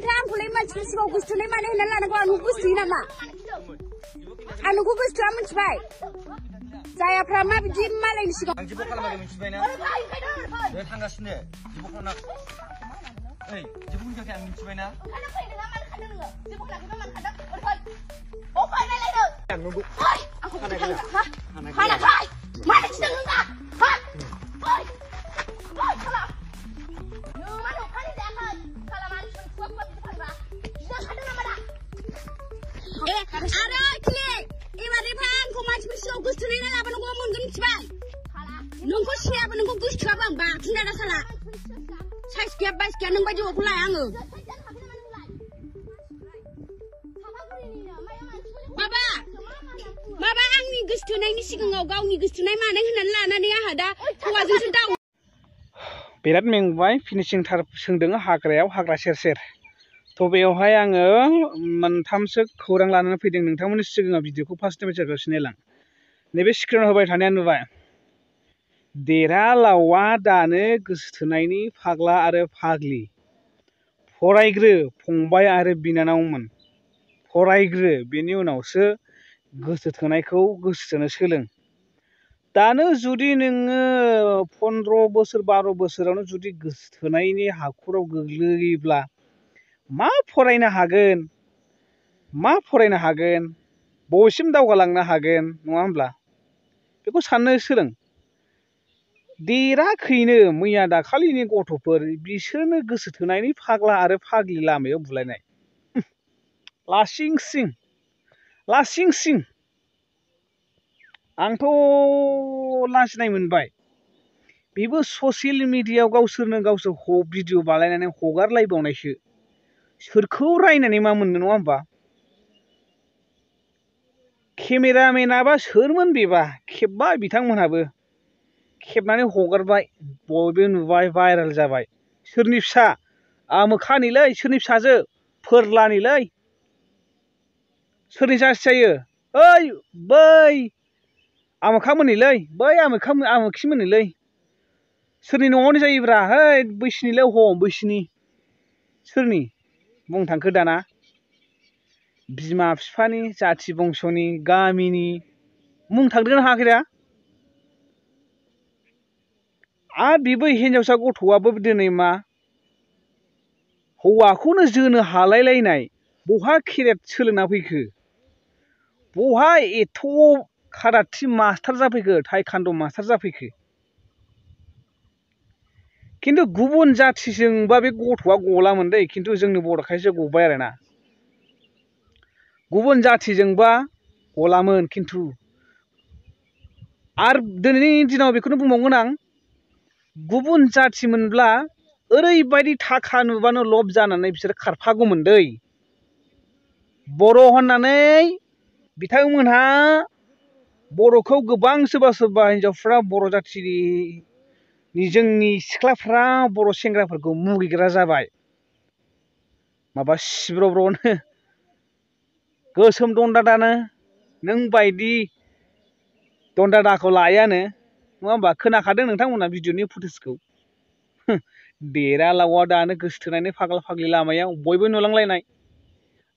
माथो आंखौलाय मानसिनि सिगाङाव गोसोथोनाय मानो होनना लानांगौ आं नोंखौ गोसोथोयो नामा आं नोंखौ गोसोथोआ मिथिबाय जायाफ्रा मा बिदि मालायनि सिगाङाव आं जेबो खालामाखै मिथिबायना दे थांगासिनो जेबो खालामा ओइ जेबो होनखायाखै आं मिथिबायना नोंखौ सियाबो नोंखौ गोसोथोआबो आं बाथुना दा साला साइस गैया बाइस गैया नों बायदि हौवाखौ लाया आङो माबा आंनि गोसोथोनायनि सिगाङाव गावनि गोसोथोनाय मानाय होननानै लानानै आंहा दा हौवाजोंसो दाव बिराद मेंबाय फिनिशिं थार सोंदों हाग्रायाव हाग्रा सेर सेर थ' बेवहाय आङो मोनथामसो खौरां लानानै फैदों नोंथांमोननि सिगाङाव भिडिअखौ फार्स्टनिफ्राय जोबजासिम नायलां नैबे स्क्रिनाव होबाय थानाया नुबाय देरालावआ दानो गोसोथोनायनि फाग्ला आरो फाग्लि फरायग्रो फंबाय आरो बिनानावमोन फरायग्रो बेनि उनावसो गोसोथोनायखौ गोसोथोनो सोलों दानो जुदि नोङो 15 बोसोर 12 बोसोरावनो जुदि गोसोथोनायनि हाखराव गोग्लैयोब्ला मा फरायनो हागोन बबेसिम दावगालांनो हागोन नङा होमब्ला बेखौ साननो सोलों देराखैनो मैया दाखालिनि गथ'फोर बिसोरनो गोसोथोनायनि फाग्ला आरो फाग्लि लामायाव बुलायनाय लासिं सिं आंथ' लाजिनाय मोनबाय बेबो ससियेल मिडियायाव गावसोरनो गावसोर भिडिअ बानायनानै हगारलायबावनायसो सोरखौ रायनानै मा मोननो नङा होमबा केमेरामेनाबा सोरमोन बेबा खेबबाय बिथांमोनहाबो खेबनानै हगारबाय बयबो नुबाय भाइरेल जाबाय सोरनि फिसा आमोखानिलै सोरनि फिसाजो फोरलानिलै सोरनि जासि जायो ओइ बै आमोखामोननिलै बै आमोखिमोननिलै सोरनि न'आवनो जायोब्रा है बैसिनिलै बैसिनि सोरनि बुंनो थांखो दाना बिमा बिफानि जाथि बंस'नि गामिनि मुं थांदोंना हायाखै दा आरो बेबो हिनजावसा गथ'आबो दिनै मा हौवाखौनो जोनो हालायलायनाय बहा केरेट सोलोंना फैखो बहा एथ' काराटे मास्टार जाफैखो टाइकान्ड' मास्टार जाफैखो खिन्थु गुबुन जाथिजोंबा बे गथ'आ गलामोन दै खिन्थु जोंनि बर'खायसो गबाय आरोना गुबुन जाथिजोंबा गलामोन खिन्थु आरो दिनैनि दिनाव बेखौनो बुंबावगोन आं गुबुन जाथिमोनब्ला ओरैबायदि थाखा नुबानो लब जानानै बिसोर खारफागौमोन दै बर' होननानै बिथांमोनहा बर'खौ गोबां सोरबा हिनजावफ्रा बर' जाथिनि जोंनि सिख्लाफ्रा बर' सेंग्राफोरखौ मुगैग्रा जाबाय माबा सिब्र'ब्र'नो गोसोम दन्दादानो नों बायदि दन्दादाखौ लायानो नङा होमबा खोनाखादों नोंथांमोना भिडिअनि फुटेजखौ देरालावआ दानो गोसोथोनायनि फाग्ला फाग्लि लामायाव बयबो नुलांलायनाय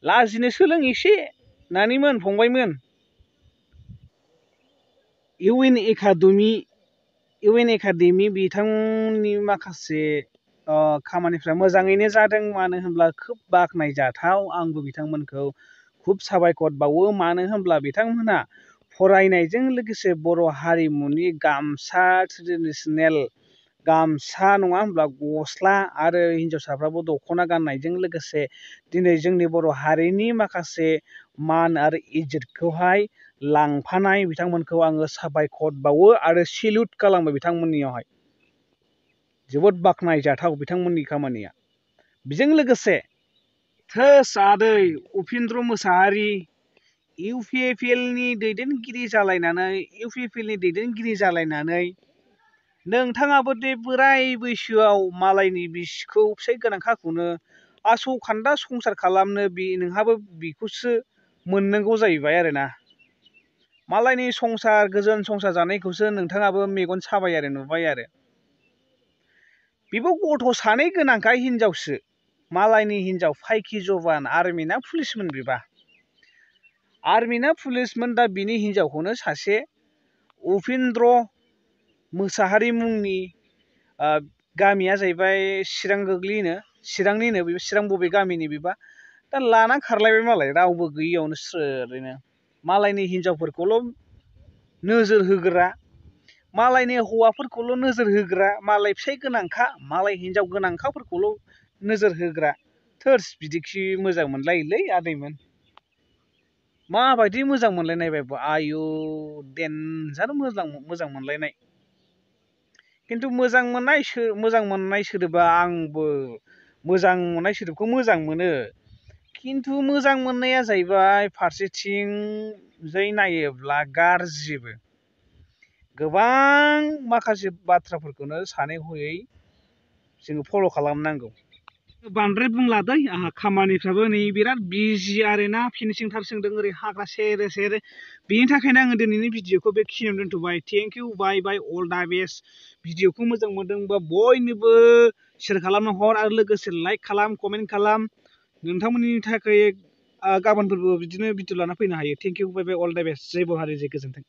लाजिनो सोलों एसे नानिमोन फंबायमोन इउ एन एकाडेमि बिथांनि माखासे खामानिफ्रा मोजाङैनो जादों मानो होनब्ला खोब बाख्नायजाथाव आंबो बिथांमोनखौ खुब साबायखर बावो मानो होनब्ला बिथांमोनहा फरायनायजों लोगोसे बर' हारिमुनि गामसा ट्रेडिसनेल गामसा नङा होनब्ला गस्ला आरो हिनजावसाफ्राबो दख'ना गाननायजों लोगोसे दिनै जोंनि बर' हारिनि माखासे मान आरो इज्जतखौहाय लांफानाय बिथांमोनखौ आङो साबायखर बावो आरो सेल्युट खालामो बिथांमोननियावहाय जोबोद बाख्नायजाथाव बिथांमोननि खामानिया बेजों लोगोसे थोस आदै Upendra Mosahari U P P L नि दैदेनगिरि जालायनानै नोंथाङाबो दे बोराय बैसोआव मालायनि बिसिखौ फिसाइ गोनांखाखौनो आसौखान्दा संसार खालामनो नोंहाबो बेखौसो मोननांगौ जाहैबाय आरोना मालायनि संसार गोजोन संसार जानायखौसो नोंथाङाबो मेगन साबाय आरो नुबाय आरो बेबो गथ' सानै गोनांखा हिनजावसो मालायनि हिनजाव फाइखि जवान आर्मि ना पुलिसमोन बिबा आर्मि ना पुलिसमोन दा बिनि हिनजावखौनो सासे उपेन्द्र मोसाहारि मुंनि गामिया जाहैबाय चिरां गोग्लैयोनो चिरांनिनो बे चिरां बबे गामिनि बिबा दा लाना खारलायबाय मालाय रावबो गैयियावनो स्रोरैनो मालायनि हिनजावफोरखौल' नोजोर होग्रा मालायनि हौवाफोरखौल' नोजोर होग्रा मालाय फिसाइ गोनांखा मालाय हिनजाव गोनांखाफोरखौल' नोजोर होग्रा थोर्स बिदिखि मोजां मोनलायोलै आदैमोन माबायदि मोजां मोनलायनाय बायबा आयु देनजार मोजां मोनलायनाय खिन्थु मोजां मोननाय सोदोबा आंबो मोजां मोननाय सोदोबखौ मोजां मोनो खिन्थु मोजां मोननाया जाहैबाय फारसेथिं जै नायोब्ला गाज्रिबो गोबां माखासे बाथ्राफोरखौनो सानै हयै जोङो फल' खालामनांगौ बांद्राय बुंला दै आंहा खामानिफ्राबो नै बिराद बिजि आरोना फिनिशिं थार सोंदों ओरै हाग्रा सेरे सेरे बेनि थाखायनो आङो दिनैनि भिडिअखौ बेखिनियावनो दोनथ'बाय थेंक इउ बाय बाय अल दा बेस्ट भिडिअखौ मोजां मोनदोंबा बयनोबो शेयार खालामना हर आरो लोगोसे लाइक खालाम कमेन्ट खालाम नोंथांमोननि थाखाय गाबोनफोरबो बिदिनो भिडिअ लाना फैनो हायो थेंक इउ बाय बाय अल दा बेस्ट जय बर हारि जय गोजोन्थों